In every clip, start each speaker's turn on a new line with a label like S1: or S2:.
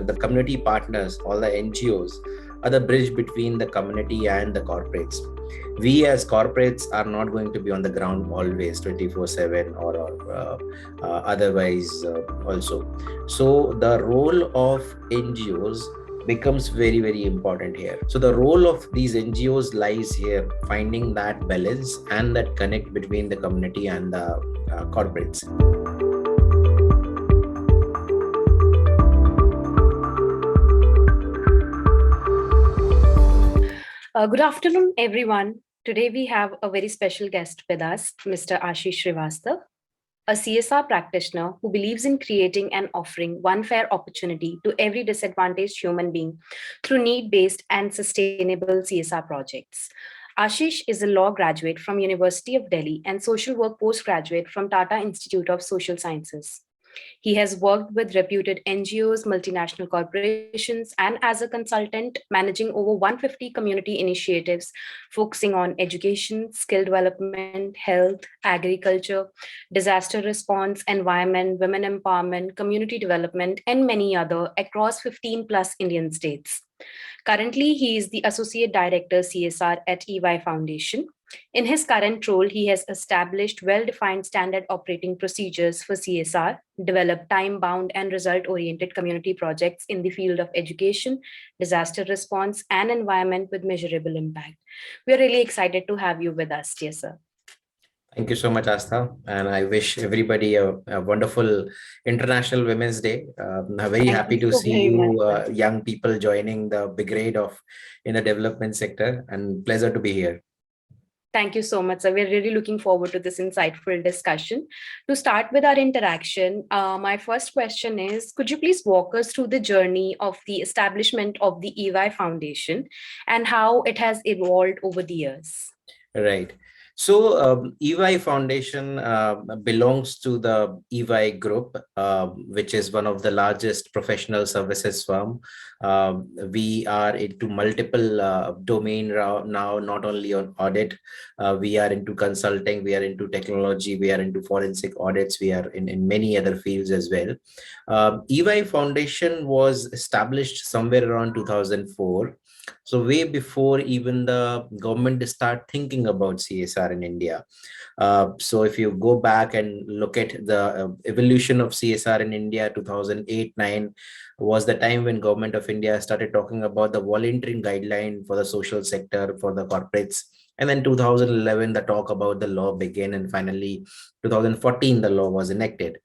S1: the community partners, all the NGOs, are the bridge between the community and the corporates. We as corporates are not going to be on the ground always 24/7 or otherwise also. So the role of NGOs becomes very, very important here. So the role of these NGOs lies here, finding that balance and that connect between the community and the corporates.
S2: Good afternoon, everyone. Today we have a very special guest with us, Mr. Ashish Srivastava, a CSR practitioner who believes in creating and offering one fair opportunity to every disadvantaged human being through need-based and sustainable CSR projects. Ashish is a law graduate from University of Delhi and social work postgraduate from Tata Institute of Social Sciences. He has worked with reputed NGOs, multinational corporations, and as a consultant, managing over 150 community initiatives focusing on education, skill development, health, agriculture, disaster response, environment, women empowerment, community development, and many other across 15 plus Indian states. Currently, he is the Associate Director CSR at EY Foundation. In his current role, he has established well defined standard operating procedures for CSR, developed time bound and result oriented community projects in the field of education, disaster response, and environment with measurable impact. We are really excited to have you with us, dear sir.
S1: Thank you so much, Astha. And I wish everybody a wonderful International Women's Day. I'm very
S2: Thank
S1: happy
S2: you
S1: to
S2: so
S1: see
S2: very much,
S1: you
S2: sir.
S1: young people joining the brigade of in the development sector, and pleasure to be here.
S2: Thank you so much, sir. We're really looking forward to this insightful discussion. To start with our interaction, my first question is, could you please walk us through the journey of the establishment of the EY Foundation and how it has evolved over the years?
S1: Right. So EY Foundation belongs to the EY Group, which is one of the largest professional services firm. We are into multiple domain now, not only on audit. We are into consulting, we are into technology, we are into forensic audits, we are in many other fields as well. EY Foundation was established somewhere around 2004. So way before even the government start thinking about CSR in India. So if you go back and look at the evolution of CSR in India, 2008-9 was the time when government of India started talking about the volunteering guideline for the social sector, for the corporates. And then 2011, the talk about the law began, and finally 2014, the law was enacted.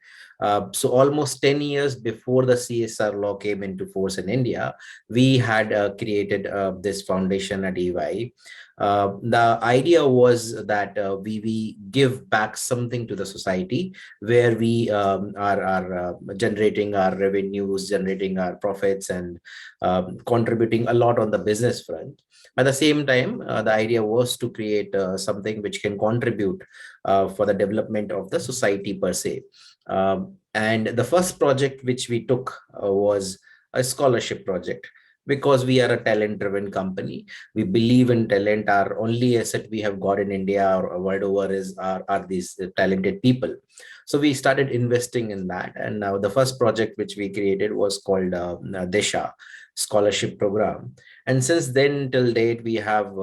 S1: So almost 10 years before the CSR law came into force in India, we had created this foundation at EY. The idea was that we give back something to the society where we are generating our revenues, generating our profits, and contributing a lot on the business front. At the same time, the idea was to create something which can contribute for the development of the society per se. And the first project which we took was a scholarship project, because we are a talent driven company. We believe in talent. Our only asset we have got in India or world over are these talented people. So we started investing in that. And now the first project which we created was called Disha scholarship program. And since then till date, we have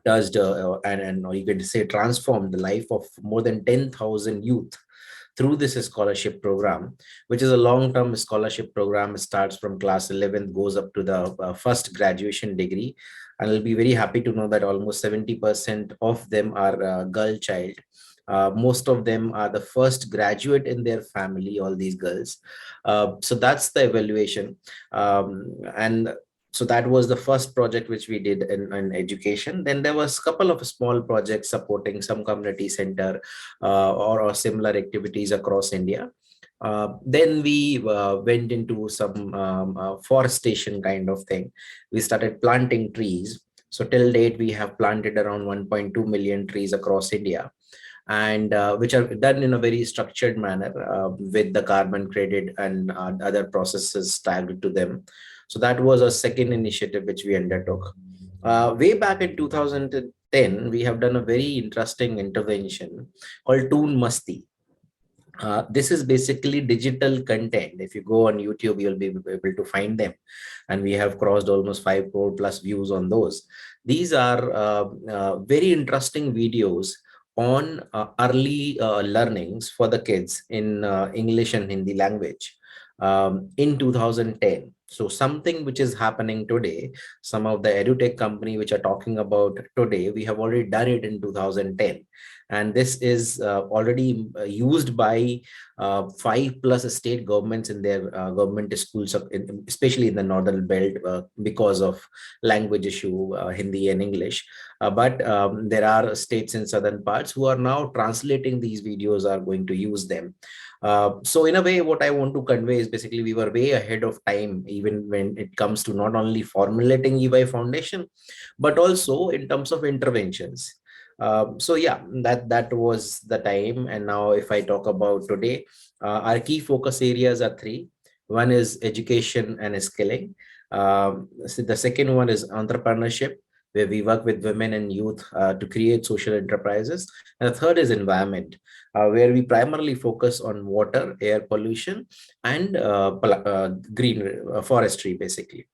S1: touched and or you can say transformed the life of more than 10,000 youth through this scholarship program, which is a long-term scholarship program. It starts from class 11th, goes up to the first graduation degree. And I'll be very happy to know that almost 70% of them are girl child. Most of them are the first graduate in their family, all these girls. So that's the evaluation. And so that was the first project which we did in education. Then there was a couple of small projects supporting some community center or similar activities across India. Then we went into some forestation kind of thing. We started planting trees. So till date, we have planted around 1.2 million trees across India, and which are done in a very structured manner with the carbon credit and other processes tagged to them. So that was a second initiative which we undertook. Way back in 2010, we have done a very interesting intervention called Toon Masti. This is basically digital content. If you go on YouTube, you'll be able to find them, and we have crossed almost 5 crore plus views on those. These are very interesting videos on early learnings for the kids in English and Hindi language in 2010. So something which is happening today, some of the edutech company which are talking about today, we have already done it in 2010, and this is already used by 5+ state governments in their government schools, especially in the northern belt, because of language issue, Hindi and English. But there are states in southern parts who are now translating these videos, are going to use them. So in a way, what I want to convey is basically we were way ahead of time, even when it comes to not only formulating EY foundation, but also in terms of interventions. So yeah, that was the time. And now if I talk about today, our key focus areas are three. One is education and skilling. So the second one is entrepreneurship, where we work with women and youth to create social enterprises. And the third is environment, where we primarily focus on water, air pollution, and green forestry, basically.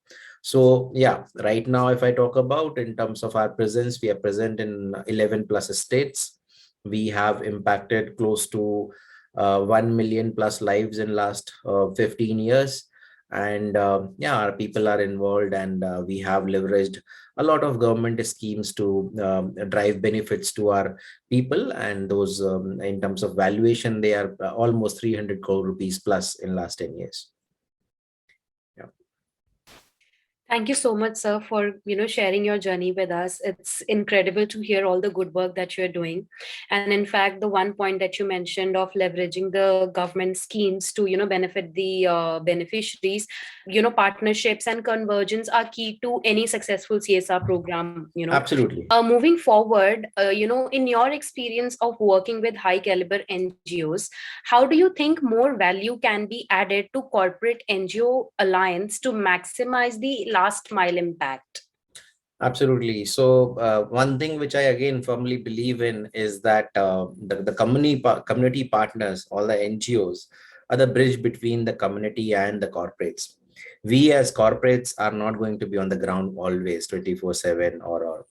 S1: So yeah, right now, if I talk about in terms of our presence, we are present in 11 plus states. We have impacted close to 1 million plus lives in last 15 years. And yeah, our people are involved, and we have leveraged a lot of government schemes to drive benefits to our people. And those, in terms of valuation, they are almost 300 crore rupees plus in last 10 years. Yeah.
S2: Thank you so much, sir, for sharing your journey with us. It's incredible to hear all the good work that you're doing. And in fact, the one point that you mentioned of leveraging the government schemes to benefit the beneficiaries, partnerships and convergence are key to any successful CSR program.
S1: Absolutely.
S2: Moving forward, in your experience of working with high caliber NGOs, how do you think more value can be added to corporate NGO alliance to maximize the last mile impact?
S1: Absolutely. So one thing which I again firmly believe in is that the community partners, all the NGOs, are the bridge between the community and the corporates. We as corporates are not going to be on the ground always 24/7, or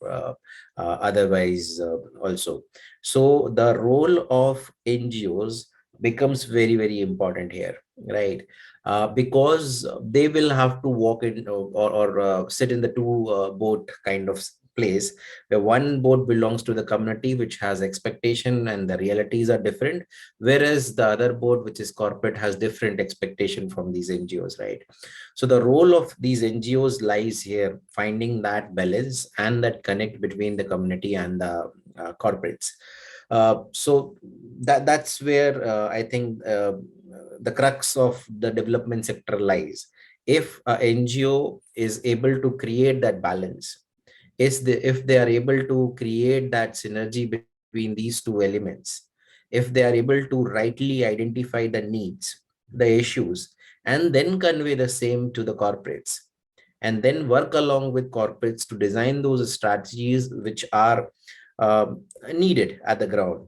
S1: otherwise also. So the role of NGOs becomes very, very important here, right? Because they will have to walk in, or sit in the two boat kind of place, where one boat belongs to the community which has expectation and the realities are different, whereas the other boat, which is corporate, has different expectation from these NGOs, right? So the role of these NGOs lies here, finding that balance and that connect between the community and the corporates. So that's where I think the crux of the development sector lies. If a NGO is able to create that balance, if they are able to create that synergy between these two elements, if they are able to rightly identify the needs, the issues, and then convey the same to the corporates, and then work along with corporates to design those strategies which are needed at the ground,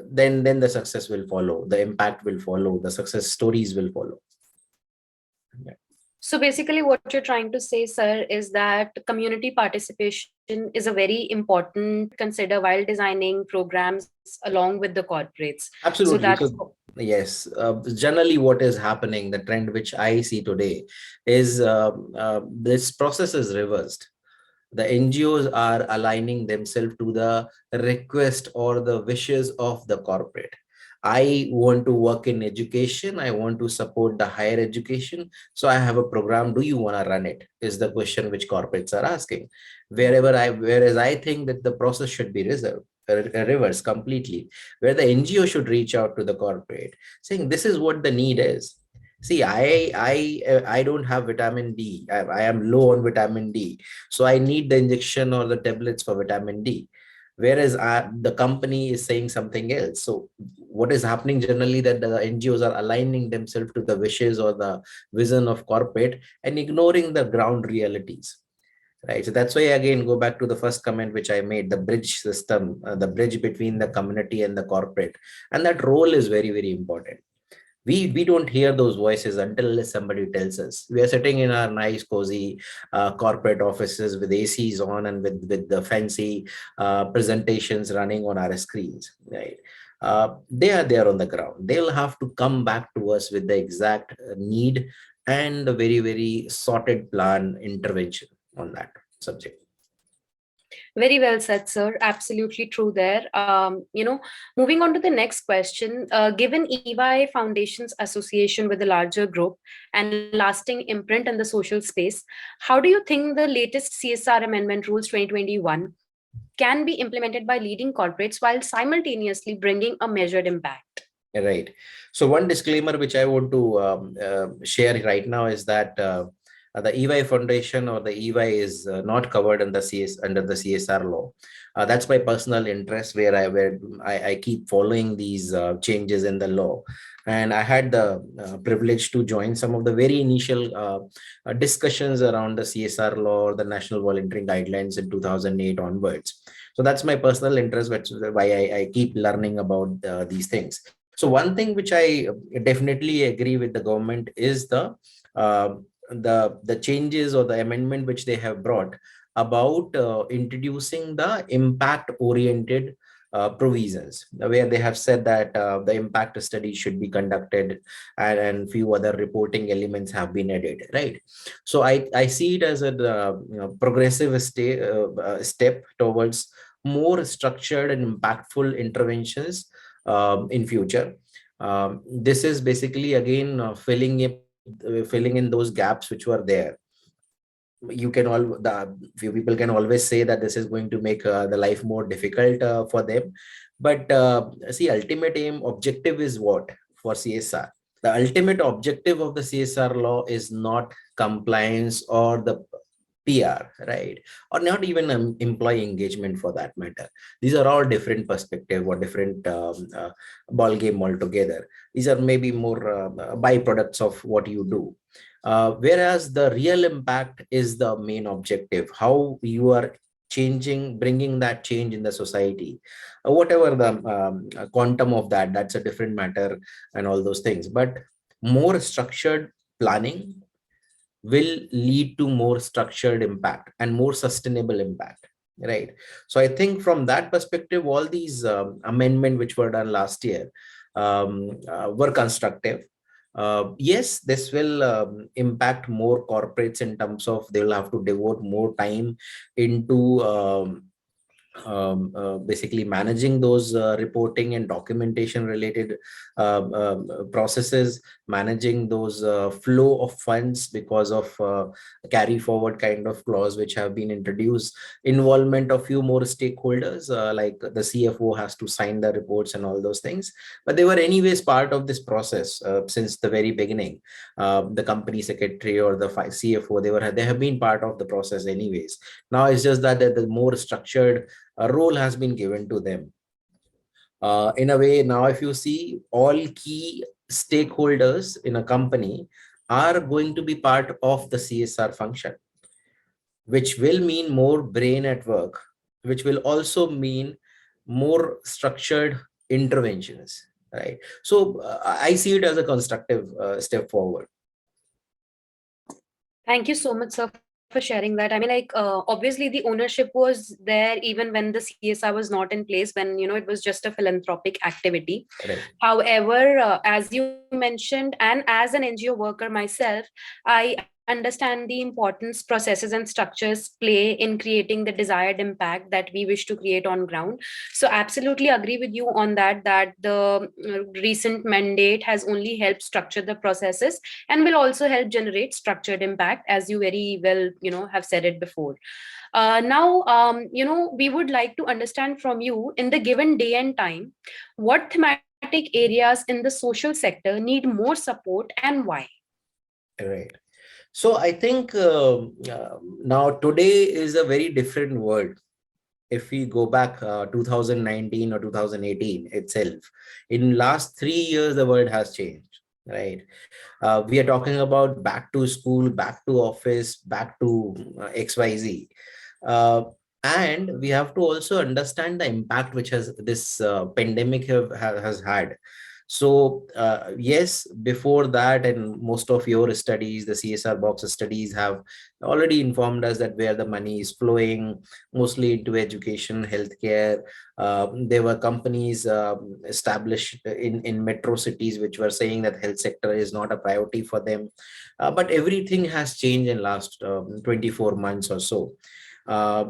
S1: then the success will follow, the impact will follow, the success stories will follow. Yeah.
S2: So basically, what you're trying to say, sir, is that community participation is a very important consider while designing programs along with the corporates. So
S1: Absolutely.
S2: that's
S1: So yes, generally what is happening, the trend which I see today is this process is reversed. The NGOs are aligning themselves to the request or the wishes of the corporate. I want to work in education. I want to support the higher education. So I have a program. Do you want to run it? Is the question which corporates are asking. Whereas I think that the process should be reversed completely, where the NGO should reach out to the corporate saying this is what the need is. See, I don't have vitamin D. I am low on vitamin D, so I need the injection or the tablets for vitamin D. Whereas the company is saying something else. So what is happening generally, that the NGOs are aligning themselves to the wishes or the vision of corporate and ignoring the ground realities. right? So that's why, again, go back to the first comment which I made, the bridge system, the bridge between the community and the corporate, and that role is very, very important. We don't hear those voices until somebody tells us. We are sitting in our nice cozy corporate offices with ACs on and with the fancy presentations running on our screens, right? They are there on the ground. They'll have to come back to us with the exact need and a very, very sorted plan intervention on that subject.
S2: Very well said, sir. Absolutely true there. Moving on to the next question, given EY Foundation's association with a larger group and lasting imprint in the social space, how do you think the latest CSR Amendment Rules 2021 can be implemented by leading corporates while simultaneously bringing a measured impact?
S1: Right. So one disclaimer which I want to share right now is that the EY Foundation or the EY is not covered in the under the CSR law. That's my personal interest, where I keep following these changes in the law. And I had the privilege to join some of the very initial discussions around the CSR law or the National Volunteering Guidelines in 2008 onwards. So that's my personal interest, which is why I keep learning about these things. So one thing which I definitely agree with the government is uh, the changes or the amendment which they have brought about introducing the impact oriented provisions, where they have said that the impact study should be conducted, and few other reporting elements have been added, right? So I see it as a progressive step towards more structured and impactful interventions in future. This is basically, again, filling in those gaps which were there. You can all the few people can always say that this is going to make the life more difficult for them, but see, ultimate aim objective is what for CSR. The ultimate objective of the CSR law is not compliance or the PR, right? Or not even employee engagement for that matter. These are all different perspective or different ball game altogether. These are maybe more byproducts of what you do. Whereas the real impact is the main objective, how you are changing, bringing that change in the society. Whatever the quantum of that, that's a different matter and all those things. But more structured planning will lead to more structured impact and more sustainable impact, right? So I think from that perspective, all these amendment which were done last year were constructive. Yes, this will impact more corporates in terms of they will have to devote more time into basically managing those reporting and documentation related processes, managing those flow of funds because of carry forward kind of clause which have been introduced, involvement of few more stakeholders, like the CFO has to sign the reports and all those things. But they were anyways part of this process since the very beginning. The company secretary or the CFO, they have been part of the process anyways. Now it's just that the more structured a role has been given to them. In a way, now if you see, all key stakeholders in a company are going to be part of the CSR function, which will mean more brain at work, which will also mean more structured interventions, right? So I see it as a constructive step forward.
S2: Thank you so much, sir, for sharing that. I mean, like, obviously, the ownership was there even when the CSR was not in place, when, it was just a philanthropic activity.
S1: Right.
S2: However, as you mentioned, and as an NGO worker myself, I understand the importance processes and structures play in creating the desired impact that we wish to create on ground. So, absolutely agree with you on that, that the recent mandate has only helped structure the processes and will also help generate structured impact, as you very well, have said it before. Now, we would like to understand from you, in the given day and time, what thematic areas in the social sector need more support and why?
S1: Right. So I think now today is a very different world. If we go back 2019 or 2018 itself, in last 3 years, the world has changed, right? We are talking about back to school, back to office, back to XYZ. Uh, and we have to also understand the impact which has this pandemic has had. So yes, before that, and most of your studies, the CSR box studies have already informed us that where the money is flowing, mostly into education, healthcare. There were companies established in metro cities which were saying that health sector is not a priority for them. But everything has changed in last 24 months or so. Uh,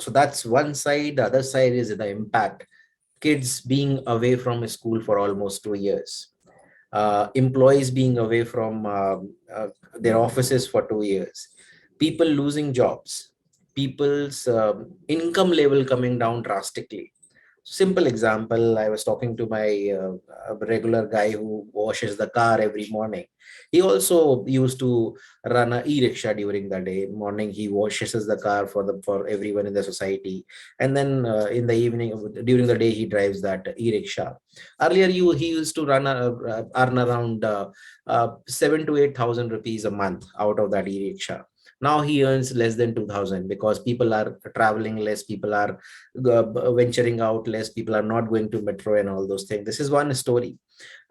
S1: so that's one side. The other side is the impact. Kids being away from school for almost 2 years, employees being away from their offices for 2 years, people losing jobs, people's income level coming down drastically. Simple example, I was talking to my regular guy who washes the car every morning. He also used to run a e-rickshaw during the day. Morning he washes the car for everyone in the society, and then in the evening during the day he drives that e-rickshaw. Earlier he used to earn around 7 to 8 thousand rupees a month out of that e-rickshaw. Now he earns less than 2,000 because people are traveling less, people are venturing out less, people are not going to metro and all those things. This is one story,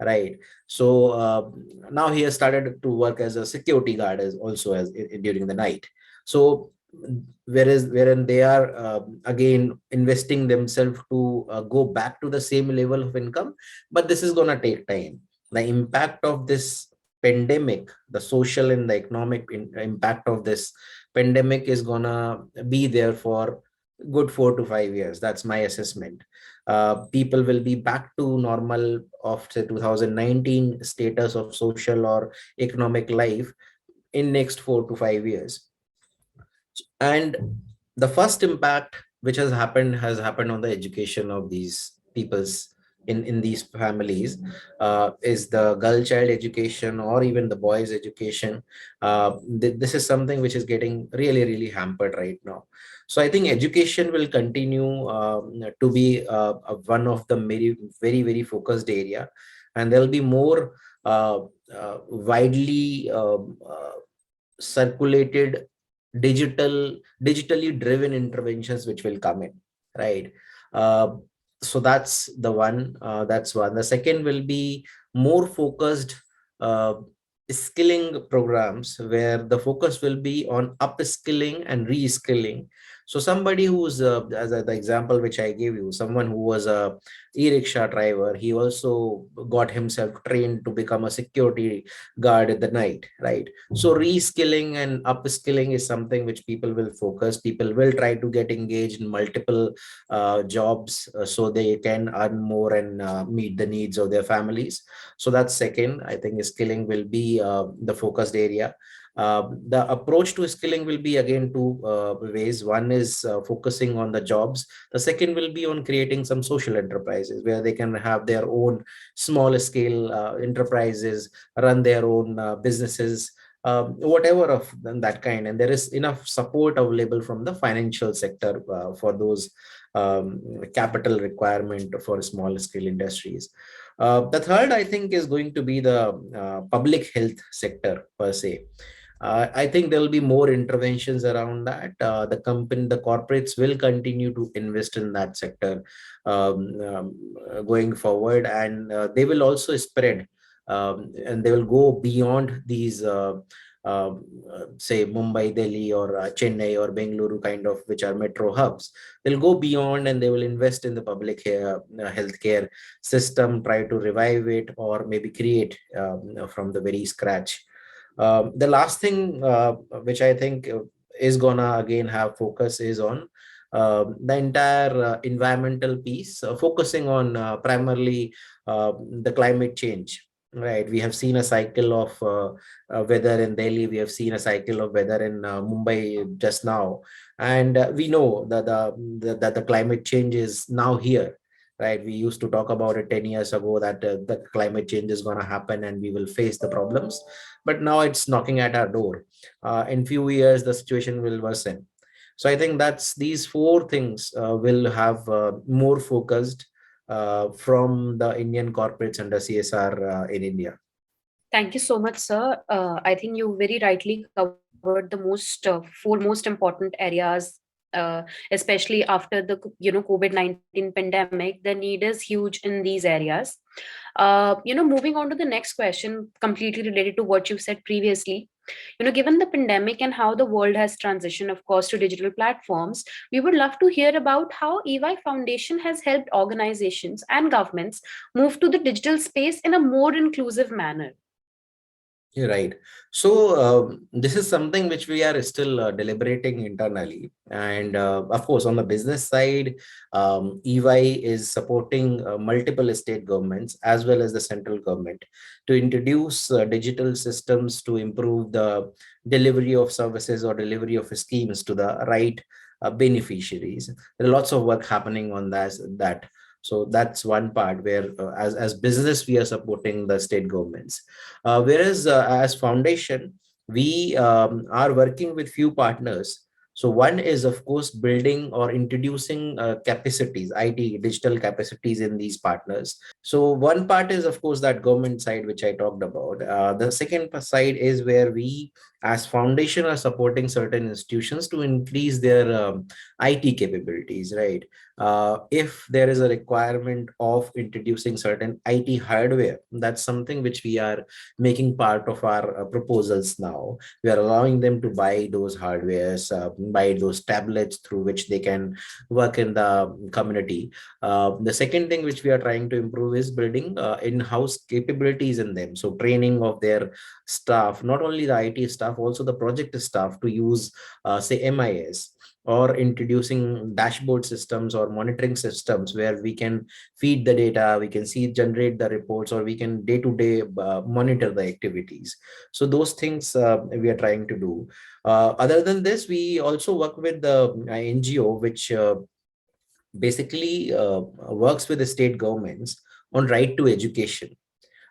S1: right? So now he has started to work as a security guard as also as during the night. So wherein they are again investing themselves to go back to the same level of income, but this is going to take time. The impact of this pandemic, the social and the economic impact of this pandemic is gonna be there for good 4 to 5 years. That's my assessment. People will be back to normal of say 2019 status of social or economic life in next 4 to 5 years. And the first impact which has happened on the education of these peoples in these families is the girl child education or even the boys education. This is something which is getting really hampered right now. So I think education will continue to be one of the very focused area, and there'll be more widely circulated digitally driven interventions which will come in, right? uh, so that's one. The second will be more focused uh, skilling programs where the focus will be on upskilling and reskilling. So somebody who's the example which I gave you, someone who was a e-rickshaw driver, he also got himself trained to become a security guard at the night, right? So reskilling and upskilling is something which people will focus. People will try to get engaged in multiple jobs so they can earn more and meet the needs of their families. So that's second. I think skilling will be the focused area. The approach to skilling will be again two ways. One is focusing on the jobs. The second will be on creating some social enterprises where they can have their own small scale enterprises, run their own businesses, whatever of that kind. And there is enough support available from the financial sector for those capital requirement for small scale industries. The third, I think, is going to be the public health sector per se. I think there will be more interventions around that. The corporates will continue to invest in that sector going forward, and they will also spread and they will go beyond these say Mumbai, Delhi, or Chennai or Bengaluru kind of, which are metro hubs. They'll go beyond and they will invest in the public healthcare system, try to revive it, or maybe create from the very scratch. The last thing which I think is gonna again have focus is on the entire environmental piece, focusing on primarily the climate change. Right, we have seen a cycle of weather in Delhi. We have seen a cycle of weather in Mumbai just now, and we know that the climate change is now here. Right, we used to talk about it 10 years ago that the climate change is going to happen and we will face the problems, but now it's knocking at our door. In few years the situation will worsen. So I think that's these four things will have more focused from the Indian corporates under CSR in India.
S2: Thank you so much, sir. I think you very rightly covered the four most important areas, especially after the COVID-19 pandemic. The need is huge in these areas. Moving on to the next question, completely related to what you said previously. Given the pandemic and how the world has transitioned, of course, to digital platforms, we would love to hear about how EY Foundation has helped organizations and governments move to the digital space in a more inclusive manner.
S1: You're right. So this is something which we are still deliberating internally, and of course, on the business side, EY is supporting multiple state governments as well as the central government to introduce digital systems to improve the delivery of services or delivery of schemes to the right beneficiaries. There are lots of work happening on that. So that's one part where, as business, we are supporting the state governments. Whereas as foundation, we are working with few partners. So one is, of course, building or introducing capacities, IT digital capacities in these partners. So one part is, of course, that government side, which I talked about. The second side is where we, as foundation, are supporting certain institutions to increase their IT capabilities, right? If there is a requirement of introducing certain IT hardware, that's something which we are making part of our proposals now. We are allowing them to buy those hardwares, buy those tablets through which they can work in the community. The second thing which we are trying to improve is building in-house capabilities in them. So training of their staff, not only the IT staff, also the project staff to use, say, MIS, or introducing dashboard systems or monitoring systems where we can feed the data, we can see generate the reports, or we can day to day monitor the activities. So those things we are trying to do. Other than this, we also work with the NGO, which basically works with the state governments on right to education.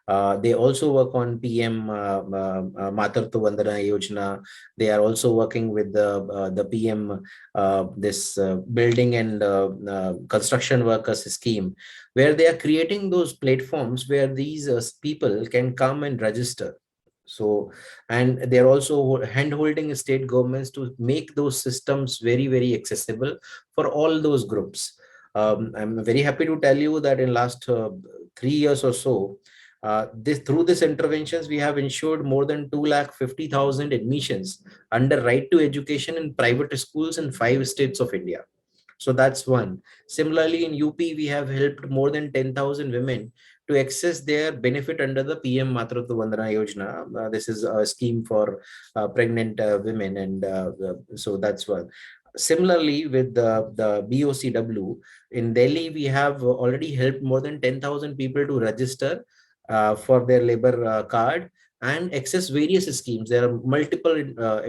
S1: They also work on PM Matartva Vandana Yojana. They are also working with the PM this building and construction workers scheme, where they are creating those platforms where these people can come and register. So, and they're also hand holding state governments to make those systems very, very accessible for all those groups. I'm very happy to tell you that in last 3 years or so, this through these interventions, we have ensured more than 250,000 admissions under right to education in private schools in 5 states of India. So that's one. Similarly, in UP, we have helped more than 10,000 women to access their benefit under the PM Matratva Vandana Yojana. This is a scheme for pregnant women, and so that's one. Similarly, with the BOCW in Delhi, we have already helped more than 10,000 people to register for their labor card and access various schemes. There are multiple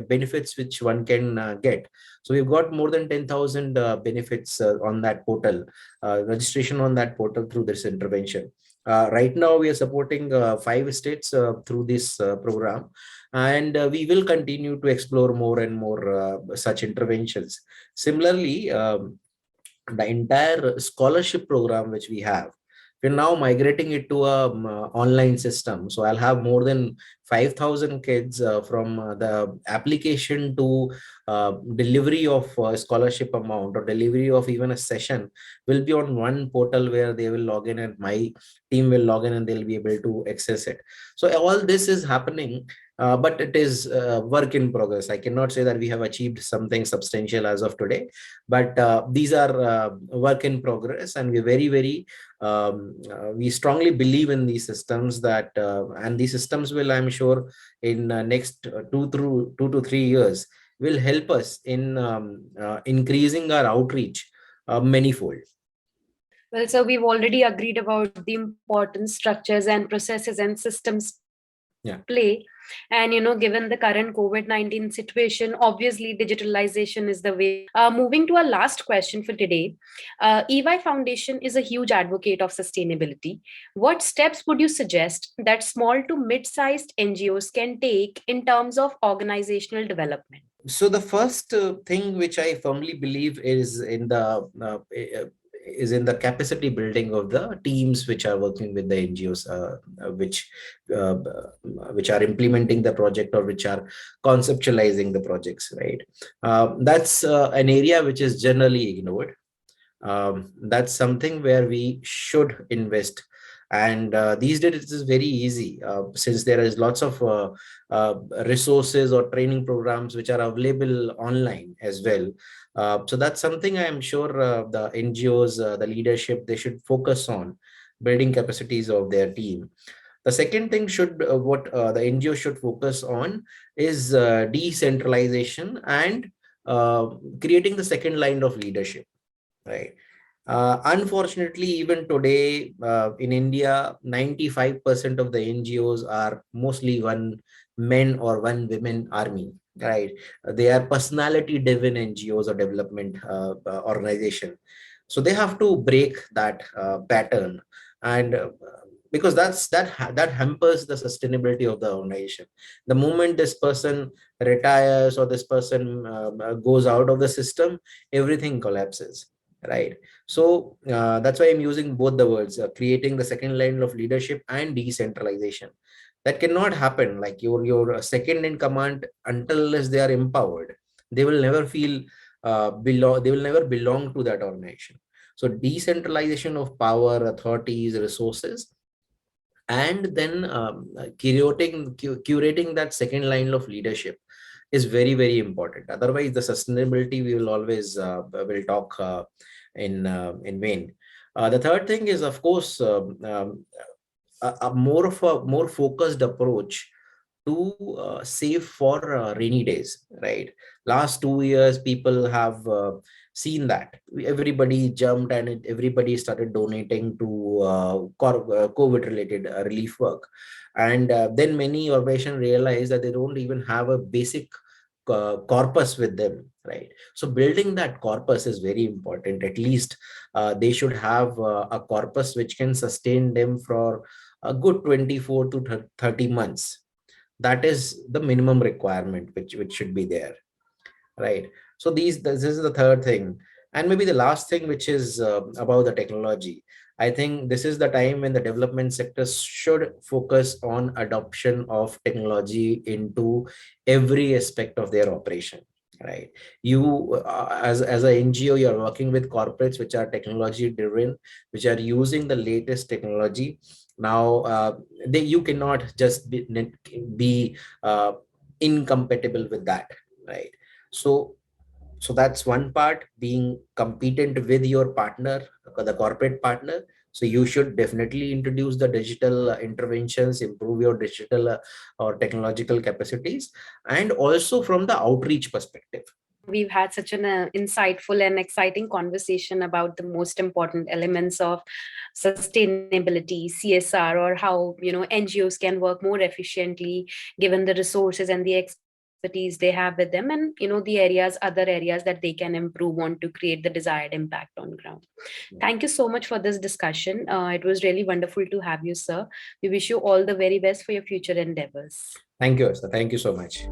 S1: benefits which one can get. So we've got more than 10,000 benefits on that portal, registration on that portal through this intervention. Right now, we are supporting 5 states through this program, and we will continue to explore more and more such interventions. Similarly, the entire scholarship program which we have, we're now migrating it to a online system. So I'll have more than 5,000 kids from the application to delivery of scholarship amount or delivery of even a session will be on one portal where they will log in and my team will log in and they'll be able to access it. So all this is happening, but it is work in progress. I cannot say that we have achieved something substantial as of today, but these are work in progress, and we're very, very we strongly believe in these systems that and these systems will, I'm sure, in next 2 to 3 years will help us in increasing our outreach manyfold.
S2: Well, so we've already agreed about the important structures and processes and systems
S1: Yeah.
S2: play. And given the current COVID-19 situation, obviously digitalization is the way. Moving to our last question for today, EY Foundation is a huge advocate of sustainability. What steps would you suggest that small to mid-sized NGOs can take in terms of organizational development?
S1: So the first thing which I firmly believe is in the is in the capacity building of the teams which are working with the NGOs, uh, which are implementing the project or which are conceptualizing the projects, right? That's an area which is generally ignored. That's something where we should invest. And these days it is very easy, since there is lots of uh, resources or training programs which are available online as well. So that's something I am sure the NGOs, the leadership, they should focus on building capacities of their team. The second thing should what the NGO should focus on is decentralization and uh, creating the second line of leadership, right? Unfortunately, even today in India, 95% of the NGOs are mostly one men or one women army, right? They are personality driven NGOs or development organization. So they have to break that pattern, and because that hampers the sustainability of the organization. The moment this person retires or this person goes out of the system, everything collapses, right? So that's why I'm using both the words, creating the second line of leadership and decentralization. That cannot happen. Like your second in command, until unless they are empowered, they will never feel belong. They will never belong to that organization. So decentralization of power, authorities, resources, and then curating that second line of leadership is very, very important. Otherwise the sustainability we will always will talk in vain. The third thing is, of course, a more of a more focused approach to save for rainy days, right? Last 2 years people have seen that everybody jumped and everybody started donating to COVID related relief work. And then many organizations realized that they don't even have a basic corpus with them, right? So building that corpus is very important. At least they should have a corpus which can sustain them for a good 24 to 30 months. That is the minimum requirement which should be there, right? So this is the third thing. And maybe the last thing, which is about the technology. I think this is the time when the development sector should focus on adoption of technology into every aspect of their operation, right? You as a NGO, you're working with corporates which are technology driven, which are using the latest technology. Now you cannot just be uh, incompatible with that, right? So that's one part, being competent with your partner, the corporate partner. So you should definitely introduce the digital interventions, improve your digital or technological capacities, and also from the outreach perspective.
S2: We've had such an insightful and exciting conversation about the most important elements of sustainability, CSR, or how NGOs can work more efficiently given the resources and the expertise they have with them, and other areas that they can improve on to create the desired impact on ground. Thank you so much for this discussion. It was really wonderful to have you, sir. We wish you all the very best for your future endeavors.
S1: Thank you, sir. Thank you so much.